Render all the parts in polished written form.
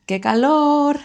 ¡Qué calor!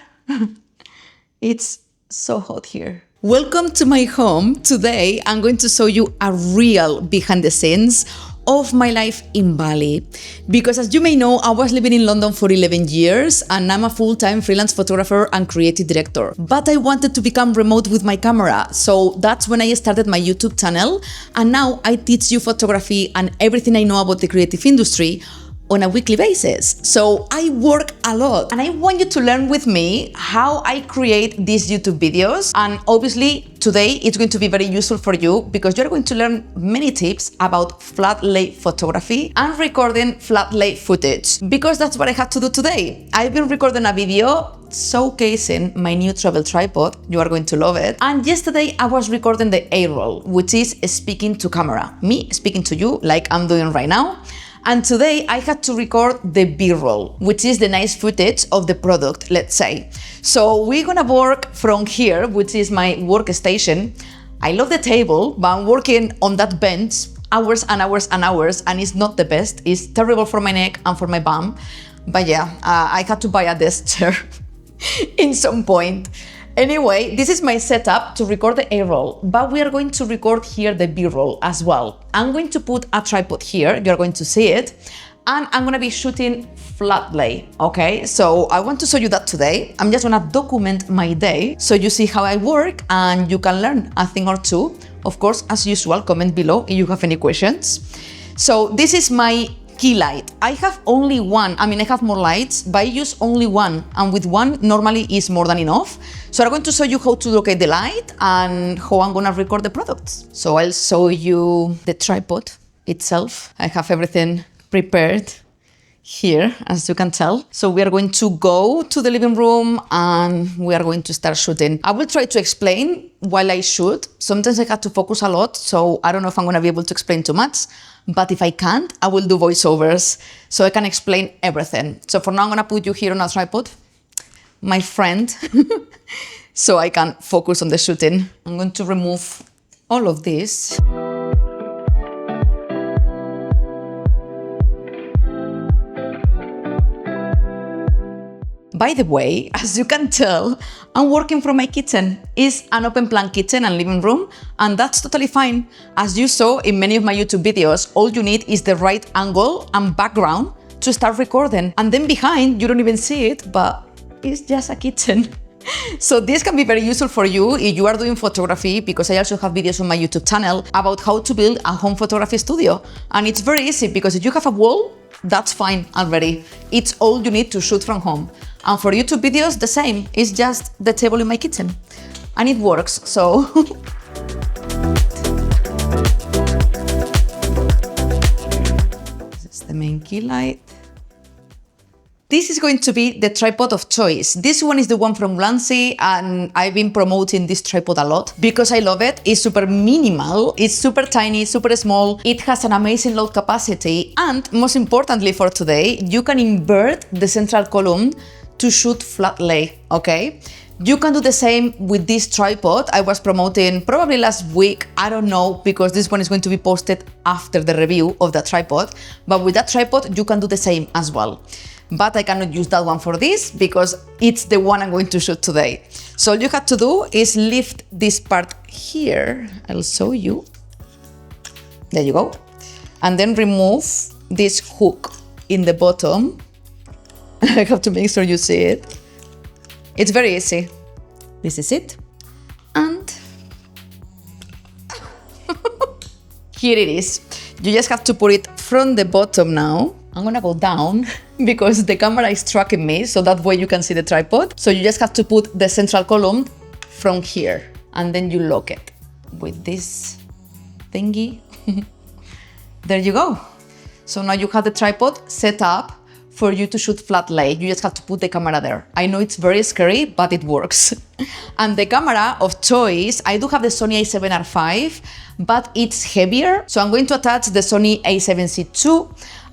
It's so hot here. Welcome to my home. Today, I'm going to show you a real behind the scenes of my life in Bali. Because as you may know, I was living in London for 11 years and I'm a full-time freelance photographer and creative director. But I wanted to become remote with my camera. So that's when I started my YouTube channel. And now I teach you photography and everything I know about the creative industry on a weekly basis. So I work a lot and I want you to learn with me how I create these YouTube videos. And obviously today it's going to be very useful for you because you're going to learn many tips about flat lay photography and recording flat lay footage, because that's what I had to do today. I've been recording a video showcasing my new travel tripod. You are going to love it. And yesterday I was recording the A-roll, which is speaking to camera, me speaking to you like I'm doing right now. And today I had to record the B-roll, which is the nice footage of the product, let's say. So we're gonna work from here, which is my workstation. I love the table, but I'm working on that bench hours and hours and hours, and it's not the best. It's terrible for my neck and for my bum. But yeah, I had to buy a desk chair in some point. Anyway, this is my setup to record the A-roll, but we are going to record here the B-roll as well. I'm going to put a tripod here, you're going to see it, and I'm gonna be shooting flat lay, okay? So I want to show you that today. I'm just gonna document my day so you see how I work and you can learn a thing or two. Of course, as usual, comment below if you have any questions. So this is my key light. I have only one. I mean, I have more lights, but I use only one. And with one, normally is more than enough. So I'm going to show you how to locate the light and how I'm gonna record the products. So I'll show you the tripod itself. I have everything prepared here, as you can tell. So we are going to go to the living room and we are going to start shooting. I will try to explain while I shoot. Sometimes I have to focus a lot, so I don't know if I'm gonna be able to explain too much. But if I can't, I will do voiceovers so I can explain everything. So for now, I'm gonna put you here on a tripod, my friend, so I can focus on the shooting. I'm going to remove all of this. By the way, as you can tell, I'm working from my kitchen. It's an open plan kitchen and living room, and that's totally fine. As you saw in many of my YouTube videos, all you need is the right angle and background to start recording. And then behind, you don't even see it, but it's just a kitchen. So this can be very useful for you if you are doing photography, because I also have videos on my YouTube channel about how to build a home photography studio. And it's very easy because if you have a wall, that's fine already. It's all you need to shoot from home. And for YouTube videos, the same. It's just the table in my kitchen. And it works, so. This is the main key light. This is going to be the tripod of choice. This one is the one from Glancy, and I've been promoting this tripod a lot because I love it. It's super minimal, it's super tiny, super small. It has an amazing load capacity, and most importantly for today, you can invert the central column to shoot flat lay, okay? You can do the same with this tripod. I was promoting probably last week, I don't know, because this one is going to be posted after the review of that tripod. But with that tripod, you can do the same as well. But I cannot use that one for this because it's the one I'm going to shoot today. So all you have to do is lift this part here. I'll show you. There you go. And then remove this hook in the bottom. I have to make sure you see it. It's very easy. This is it. And here it is. You just have to put it from the bottom now. I'm gonna go down because the camera is tracking me, so that way you can see the tripod. So you just have to put the central column from here and then you lock it with this thingy. There you go. So now you have the tripod set up for you to shoot flat lay. You just have to put the camera there. I know it's very scary, but it works. And the camera of choice, I do have the Sony a7R5, but it's heavier. So I'm going to attach the Sony a7C II.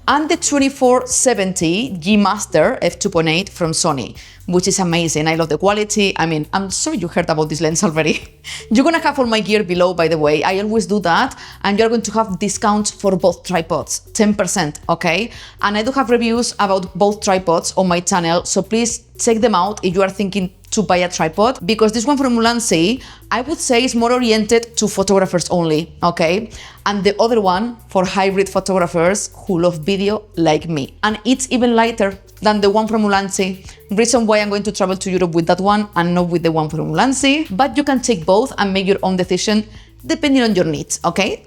and the 2470 G Master f2.8 from Sony, which is amazing. I love the quality. I mean, I'm sure you heard about this lens already. You're gonna have all my gear below, by the way. I always do that, and you're going to have discounts for both tripods, 10%, okay? And I do have reviews about both tripods on my channel, so please check them out if you are thinking to buy a tripod, because this one from Ulanzi, I would say is more oriented to photographers only, okay? And the other one for hybrid photographers who love video like me. And it's even lighter than the one from Ulanzi. Reason why I'm going to travel to Europe with that one and not with the one from Ulanzi, but you can take both and make your own decision depending on your needs, okay?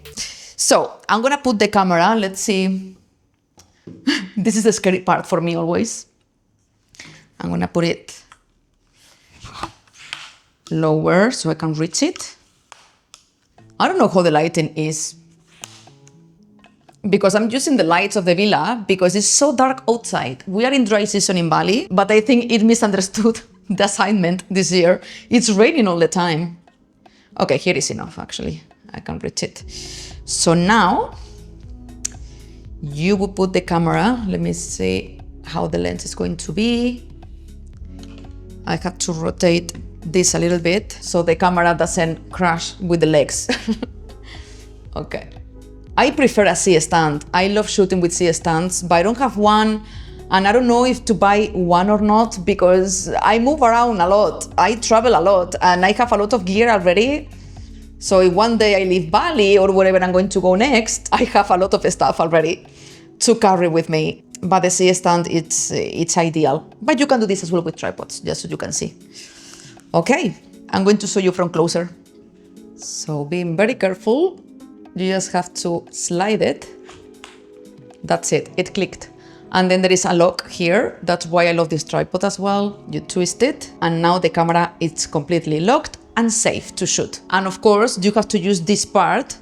So I'm gonna put the camera, let's see. This is the scary part for me always. I'm gonna put it lower so I can reach it. I don't know how the lighting is, because I'm using the lights of the villa because it's so dark outside. We are in dry season in Bali, but I think it misunderstood the assignment this year. It's raining all the time. Okay, here is enough actually. I can reach it. So now you will put the camera. Let me see how the lens is going to be. I have to rotate this a little bit so the camera doesn't crash with the legs. Okay. I prefer a C stand. I love shooting with C stands, but I don't have one, and I don't know if to buy one or not because I move around a lot. I travel a lot and I have a lot of gear already. So if one day I leave Bali or wherever I'm going to go next, I have a lot of stuff already to carry with me. But the C stand, it's ideal. But you can do this as well with tripods, just so you can see. Okay, I'm going to show you from closer. So being very careful, you just have to slide it. That's it, it clicked. And then there is a lock here. That's why I love this tripod as well. You twist it, and now the camera is completely locked and safe to shoot. And of course, you have to use this part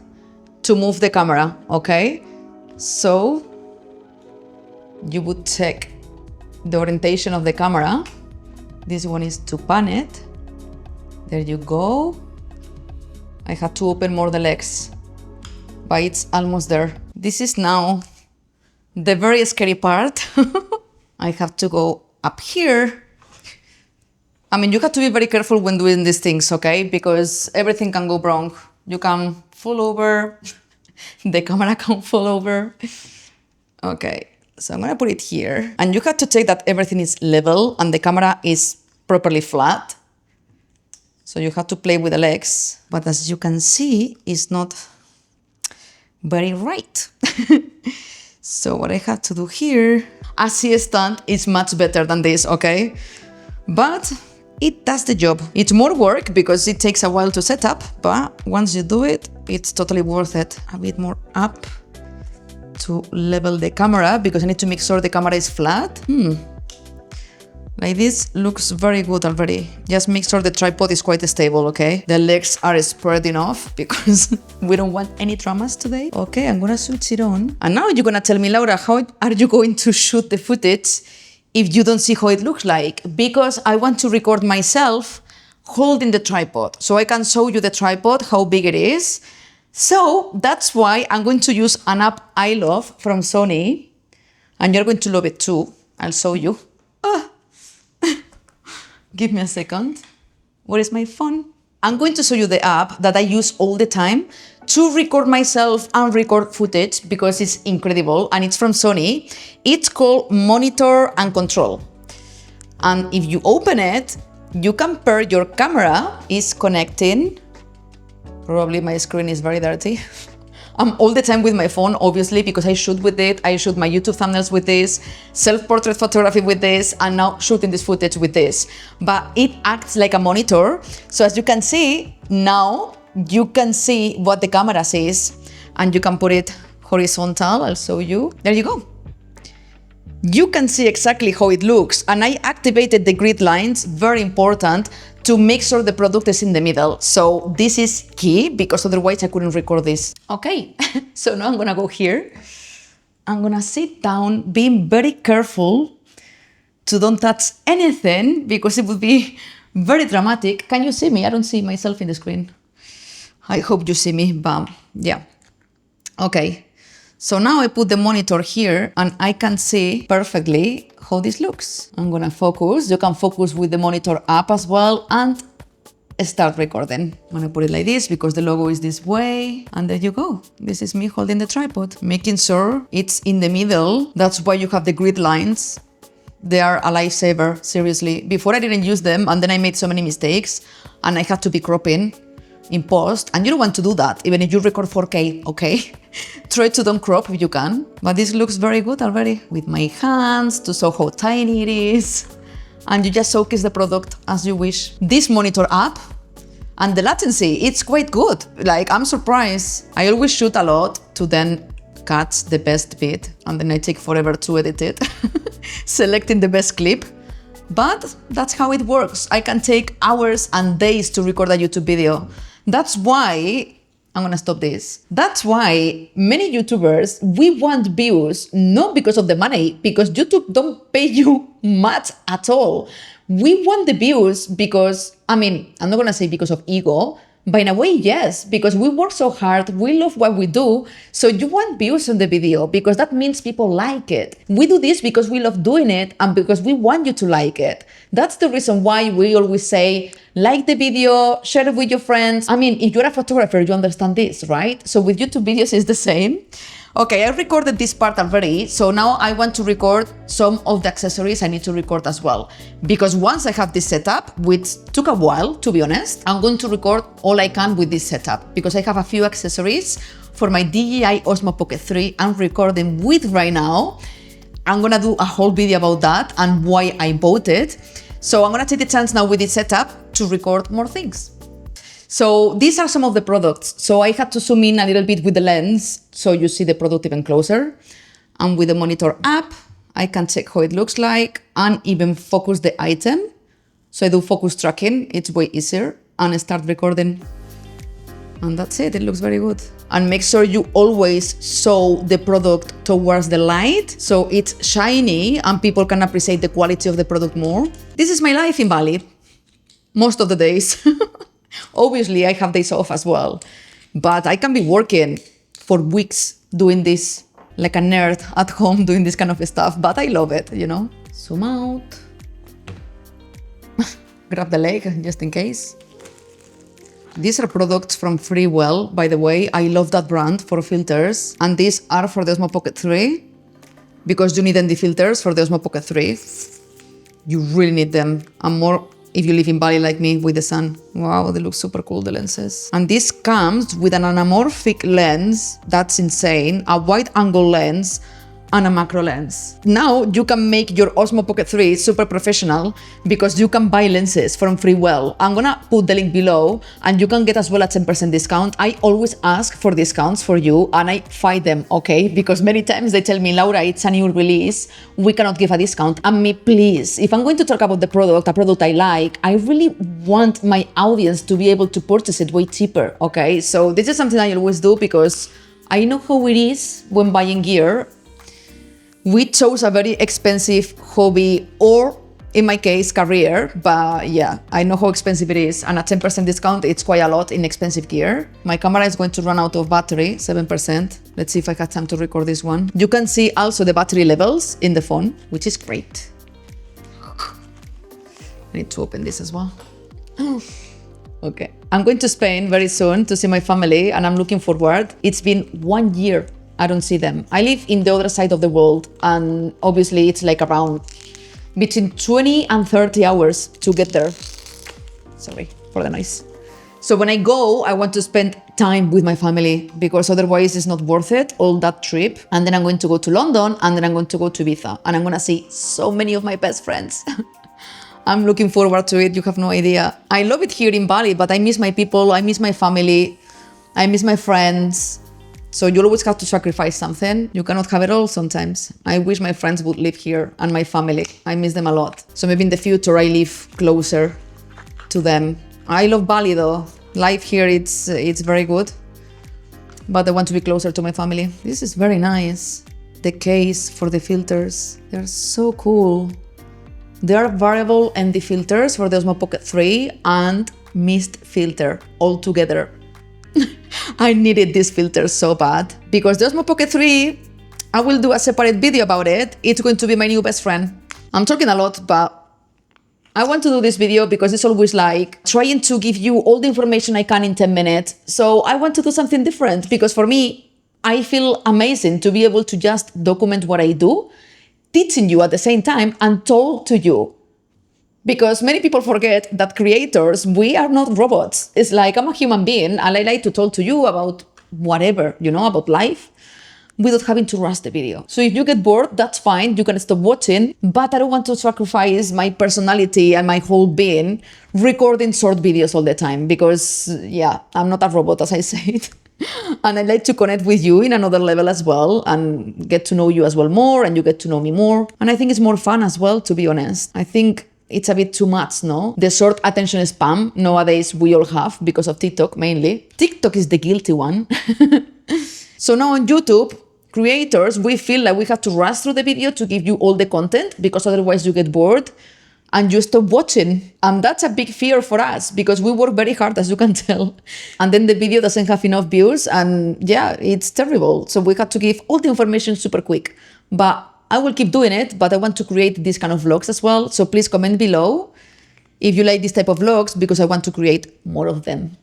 to move the camera, okay? So you would check the orientation of the camera. This one is to pan it. There you go. I had to open more the legs, but it's almost there. This is now the very scary part. I have to go up here. I mean, you have to be very careful when doing these things, okay? Because everything can go wrong. You can fall over, the camera can fall over. Okay, so I'm gonna put it here. And you have to check that everything is level and the camera is properly flat. So you have to play with the legs, but as you can see, it's not very right. So what I have to do here, a C stand is much better than this, okay? But it does the job. It's more work because it takes a while to set up, but once you do it, it's totally worth it. A bit more up to level the camera because I need to make sure the camera is flat. Like this looks very good already. Just make sure the tripod is quite stable, okay? The legs are spreading off because we don't want any dramas today. Okay, I'm gonna switch it on. And now you're gonna tell me, Laura, how are you going to shoot the footage if you don't see how it looks like? Because I want to record myself holding the tripod so I can show you the tripod, how big it is. So that's why I'm going to use an app I love from Sony, and you're going to love it too. I'll show you. Give me a second. Where is my phone? I'm going to show you the app that I use all the time to record myself and record footage because it's incredible and it's from Sony. It's called Monitor and Control. And if you open it, you can pair your camera is connecting. Probably my screen is very dirty. I'm all the time with my phone, obviously, because I shoot with it. I shoot my YouTube thumbnails with this, self-portrait photography with this, and now shooting this footage with this. But it acts like a monitor. So as you can see, now you can see what the camera sees, and you can put it horizontal. I'll show you. There you go. You can see exactly how it looks. And I activated the grid lines, very important, to make sure the product is in the middle. So this is key because otherwise I couldn't record this. Okay, so now I'm gonna go here. I'm gonna sit down, being very careful to don't touch anything because it would be very dramatic. Can you see me? I don't see myself in the screen. I hope you see me, but yeah. Okay, So now I put the monitor here and I can see perfectly how this looks. I'm gonna focus. You can focus with the monitor up as well and start recording. I'm gonna put it like this because the logo is this way, and there you go. This is me holding the tripod, making sure it's in the middle. That's why you have the grid lines. They are a lifesaver, seriously. Before I didn't use them, and then I made so many mistakes, and I had to be cropping in post, and you don't want to do that, even if you record 4K, okay? Try to don't crop if you can, but this looks very good already, with my hands to show how tiny it is. And you just showcase the product as you wish. This monitor app and the latency, it's quite good. Like, I'm surprised. I always shoot a lot to then cut the best bit, and then I take forever to edit it, selecting the best clip. But that's how it works. I can take hours and days to record a YouTube video. That's why I'm gonna stop this. That's why many YouTubers, we want views, not because of the money, because YouTube don't pay you much at all. We want the views because, I'm not gonna say because of ego, but in a way, yes, because we work so hard, we love what we do, so you want views on the video because that means people like it. We do this because we love doing it and because we want you to like it. That's the reason why we always say, like the video, share it with your friends. If you're a photographer, you understand this, right? So with YouTube videos, it's the same. Okay, I recorded this part already, so now I want to record some of the accessories I need to record as well. Because once I have this setup, which took a while, to be honest, I'm going to record all I can with this setup because I have a few accessories for my DJI Osmo Pocket 3 I'm recording with right now. I'm gonna do a whole video about that and why I bought it. So I'm gonna take the chance now with this setup to record more things. So these are some of the products. So I had to zoom in a little bit with the lens so you see the product even closer. And with the monitor app, I can check how it looks like and even focus the item. So I do focus tracking, it's way easier, and I start recording. And that's it, it looks very good. And make sure you always show the product towards the light so it's shiny and people can appreciate the quality of the product more. This is my life in Bali, most of the days. Obviously, I have days off as well, but I can be working for weeks doing this like a nerd at home doing this kind of stuff, but I love it, you know? Zoom out. Grab the leg just in case. These are products from Freewell, by the way. I love that brand for filters. And these are for the Osmo Pocket 3 because you need ND filters for the Osmo Pocket 3. You really need them, and more if you live in Bali like me with the sun. Wow, they look super cool, the lenses. And this comes with an anamorphic lens, that's insane, a wide angle lens, and a macro lens. Now you can make your Osmo Pocket 3 super professional because you can buy lenses from Freewell. I'm gonna put the link below and you can get as well a 10% discount. I always ask for discounts for you and I fight them, okay? Because many times they tell me, Laura, it's a new release, we cannot give a discount. And me, please, if I'm going to talk about the product, a product I like, I really want my audience to be able to purchase it way cheaper, okay? So this is something I always do because I know how it is when buying gear. We chose a very expensive hobby or, in my case, career, but yeah, I know how expensive it is, and a 10% discount, it's quite a lot in expensive gear. My camera is going to run out of battery, 7%. Let's see if I have time to record this one. You can see also the battery levels in the phone, which is great. I need to open this as well. Okay. I'm going to Spain very soon to see my family, and I'm looking forward. It's been 1 year I don't see them. I live in the other side of the world, and obviously it's like around between 20 and 30 hours to get there. Sorry for the noise. So when I go, I want to spend time with my family because otherwise it's not worth it, all that trip. And then I'm going to go to London, and then I'm going to go to Ibiza, and I'm going to see so many of my best friends. I'm looking forward to it. You have no idea. I love it here in Bali, but I miss my people. I miss my family. I miss my friends. So you always have to sacrifice something. You cannot have it all sometimes. I wish my friends would live here and my family. I miss them a lot. So maybe in the future I live closer to them. I love Bali though. Life here, it's very good. But I want to be closer to my family. This is very nice. The case for the filters. They're so cool. There are variable ND filters for the Osmo Pocket 3 and mist filter all together. I needed this filter so bad because the Osmo Pocket 3, I will do a separate video about it. It's going to be my new best friend. I'm talking a lot, but I want to do this video because it's always like trying to give you all the information I can in 10 minutes. So I want to do something different because for me, I feel amazing to be able to just document what I do, teaching you at the same time and talk to you. Because many people forget that creators, we are not robots. It's like I'm a human being and I like to talk to you about whatever, about life, without having to rush the video. So if you get bored, that's fine, you can stop watching, but I don't want to sacrifice my personality and my whole being recording short videos all the time because, I'm not a robot, as I said. And I like to connect with you in another level as well and get to know you as well more, and you get to know me more. And I think it's more fun as well, to be honest. I think it's a bit too much, no? The short attention span nowadays we all have because of TikTok mainly. TikTok is the guilty one. So now on YouTube, creators, we feel like we have to rush through the video to give you all the content because otherwise you get bored and you stop watching. And that's a big fear for us because we work very hard, as you can tell. And then the video doesn't have enough views and it's terrible. So we have to give all the information super quick. But I will keep doing it, but I want to create these kind of vlogs as well. So please comment below if you like this type of vlogs because I want to create more of them.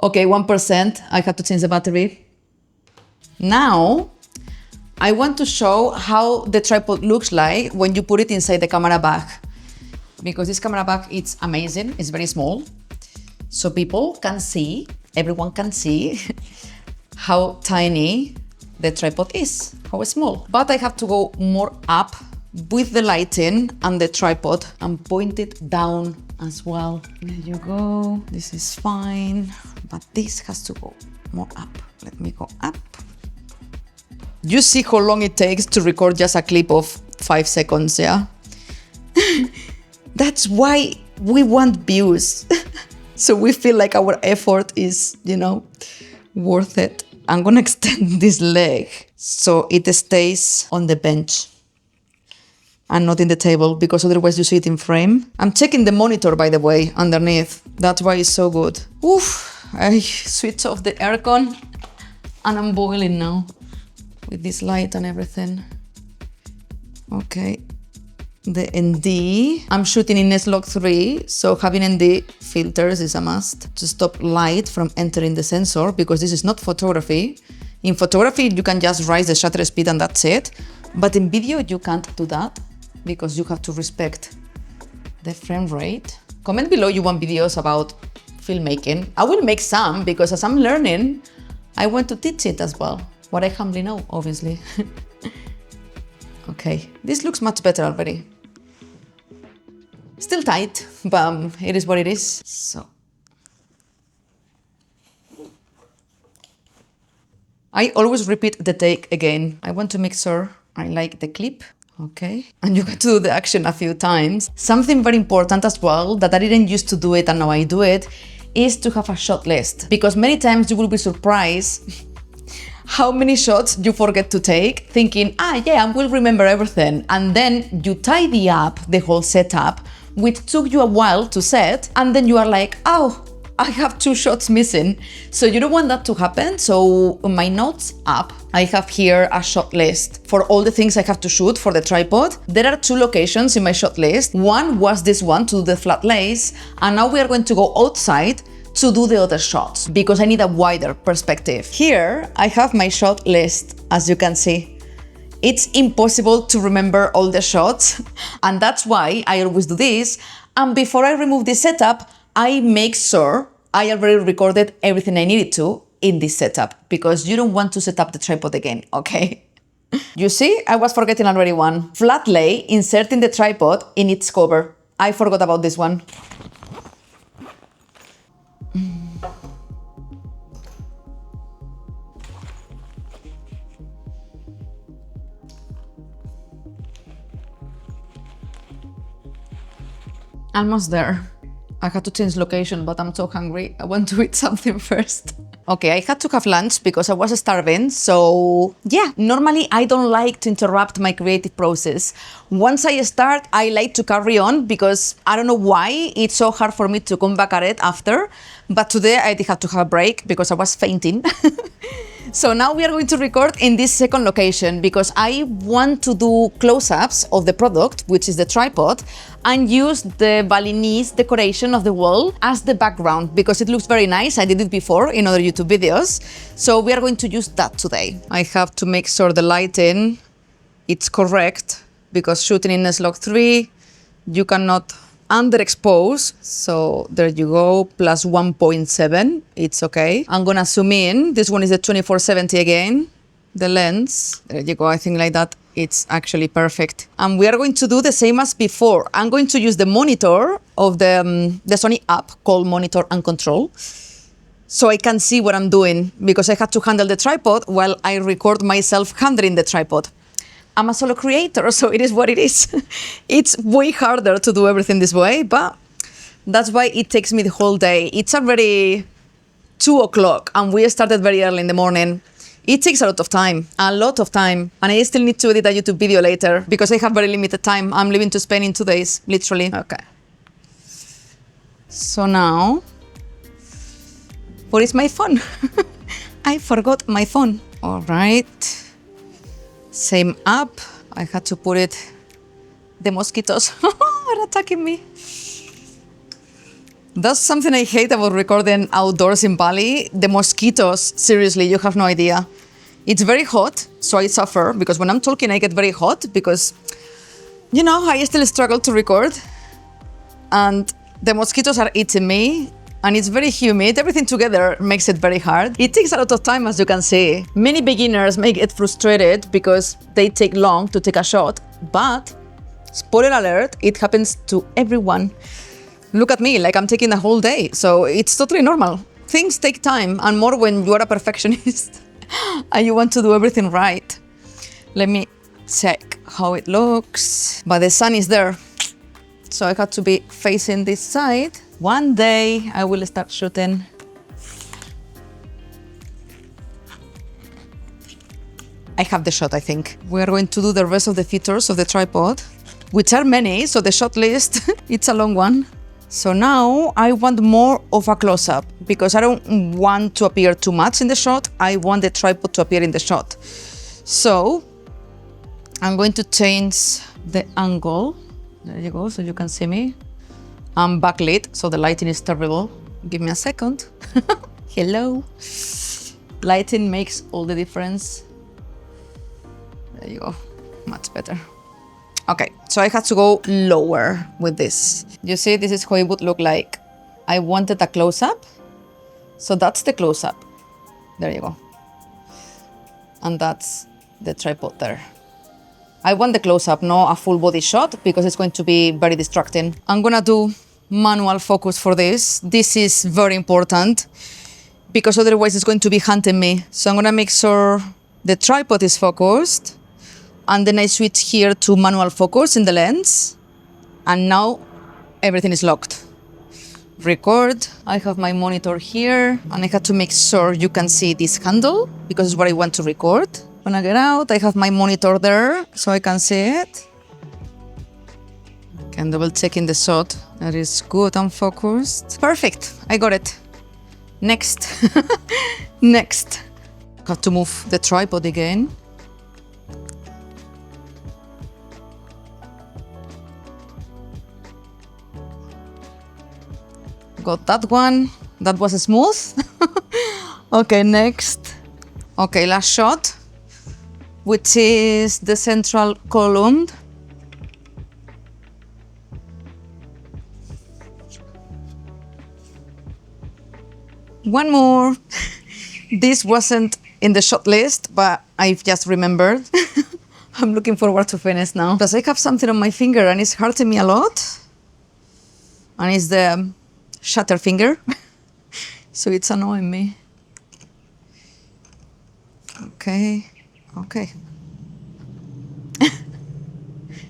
Okay, 1%. I have to change the battery. Now, I want to show how the tripod looks like when you put it inside the camera bag. Because this camera bag, it's amazing. It's very small. So people can see, everyone can see how tiny the tripod is, how small. But I have to go more up with the lighting and the tripod and point it down as well. There you go. This is fine, but this has to go more up. Let me go up. You see how long it takes to record just a clip of 5 seconds, yeah? That's why we want views. So we feel like our effort is, worth it. I'm gonna extend this leg so it stays on the bench and not in the table because otherwise you see it in frame. I'm checking the monitor, by the way, underneath. That's why it's so good. Oof, I switch off the aircon and I'm boiling now with this light and everything. Okay, the ND. I'm shooting in S-Log 3, so having ND filters is a must to stop light from entering the sensor because this is not photography. In photography, you can just raise the shutter speed and that's it. But in video, you can't do that because you have to respect the frame rate. Comment below you want videos about filmmaking. I will make some because as I'm learning, I want to teach it as well. What I humbly know, obviously. Okay, this looks much better already. Still tight, but it is what it is. So, I always repeat the take again. I want to make sure I like the clip. Okay, and you got to do the action a few times. Something very important as well, that I didn't used to do it and now I do it, is to have a shot list. Because many times you will be surprised how many shots you forget to take, thinking, I will remember everything. And then you tidy up the whole setup, which took you a while to set, and then you are like, oh, I have 2 shots missing. So you don't want that to happen. So on my notes app, I have here a shot list for all the things I have to shoot for the tripod. There are 2 locations in my shot list. One was this one to do the flat lays, and now we are going to go outside to do the other shots because I need a wider perspective. Here I have my shot list, as you can see. It's impossible to remember all the shots, and that's why I always do this. And before I remove the setup, I make sure I already recorded everything I needed to in this setup because you don't want to set up the tripod again, okay? You see, I was forgetting already one. Flat lay, inserting the tripod in its cover. I forgot about this one. Almost there. I had to change location, but I'm so hungry. I want to eat something first. Okay, I had to have lunch because I was starving. So yeah, normally I don't like to interrupt my creative process. Once I start, I like to carry on because I don't know why it's so hard for me to come back at it after. But today I did have to have a break because I was fainting. So now we are going to record in this second location because I want to do close-ups of the product, which is the tripod, and use the Balinese decoration of the wall as the background because it looks very nice. I did it before in other YouTube videos. So we are going to use that today. I have to make sure the lighting it's correct because shooting in S-Log 3, you cannot underexpose. So there you go, plus 1.7, it's okay. I'm gonna zoom in. This one is the 2470 again, the lens. There you go, I think like that, it's actually perfect. And we are going to do the same as before. I'm going to use the monitor of the Sony app called Monitor and Control. So I can see what I'm doing because I had to handle the tripod while I record myself handling the tripod. I'm a solo creator, so it is what it is. It's way harder to do everything this way, but that's why it takes me the whole day. It's already 2 o'clock and we started very early in the morning. It takes a lot of time, and I still need to edit a YouTube video later because I have very limited time. I'm leaving to Spain in 2 days, literally. Okay. So now, where is my phone? I forgot my phone. All right. Same app. I had to put it. The mosquitoes are attacking me. That's something I hate about recording outdoors in Bali. The mosquitoes, seriously, you have no idea. It's very hot, so I suffer because when I'm talking, I get very hot because, you know, I still struggle to record and the mosquitoes are eating me. And it's very humid. Everything together makes it very hard. It takes a lot of time, as you can see. Many beginners may get frustrated because they take long to take a shot, but spoiler alert, it happens to everyone. Look at me, like I'm taking the whole day. So it's totally normal. Things take time, and more when you are a perfectionist and you want to do everything right. Let me check how it looks. But the sun is there. So I had to be facing this side. One day I will start shooting. I have the shot, I think. We are going to do the rest of the features of the tripod, which are many, so the shot list, it's a long one. So now I want more of a close-up because I don't want to appear too much in the shot. I want the tripod to appear in the shot. So I'm going to change the angle. There you go, so you can see me. I'm backlit, so the lighting is terrible. Give me a second. Hello. Lighting makes all the difference. There you go, much better. Okay, so I had to go lower with this. You see, this is how it would look like. I wanted a close-up, so that's the close-up. There you go. And that's the tripod there. I want the close-up, not a full body shot, because it's going to be very distracting. I'm gonna do manual focus for this. This is very important because otherwise it's going to be hunting me. So I'm gonna make sure the tripod is focused, and then I switch here to manual focus in the lens, and now everything is locked. Record. I have my monitor here, and I had to make sure you can see this handle because it's what I want to record. When I get out, I have my monitor there so I can see it. And double checking the shot. That is good and focused. Perfect, I got it. Next. Next. Have to move the tripod again. Got that one. That was smooth. Okay, next. Okay, last shot, which is the central column. One more. This wasn't in the shot list, but I've just remembered. I'm looking forward to finish now. Because I have something on my finger and it's hurting me a lot. And it's the shutter finger. So it's annoying me. Okay, okay.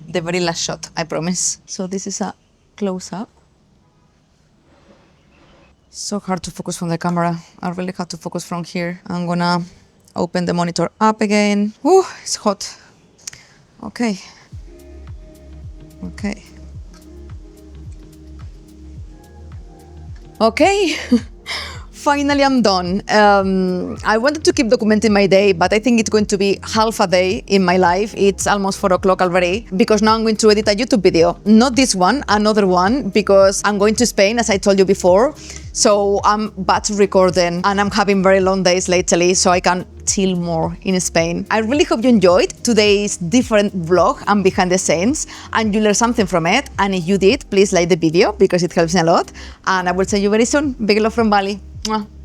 The very last shot, I promise. So this is a close-up. So hard to focus from the camera. I really have to focus from here. I'm gonna open the monitor up again. Ooh, it's hot. Okay. Okay. Okay. Finally, I'm done. I wanted to keep documenting my day, but I think it's going to be half a day in my life. It's almost 4 o'clock already, because now I'm going to edit a YouTube video. Not this one, another one, because I'm going to Spain, as I told you before. So I'm batch recording, and I'm having very long days lately, so I can chill more in Spain. I really hope you enjoyed today's different vlog and behind the scenes, and you learned something from it. And if you did, please like the video because it helps me a lot. And I will see you very soon. Big love from Bali. Mwah.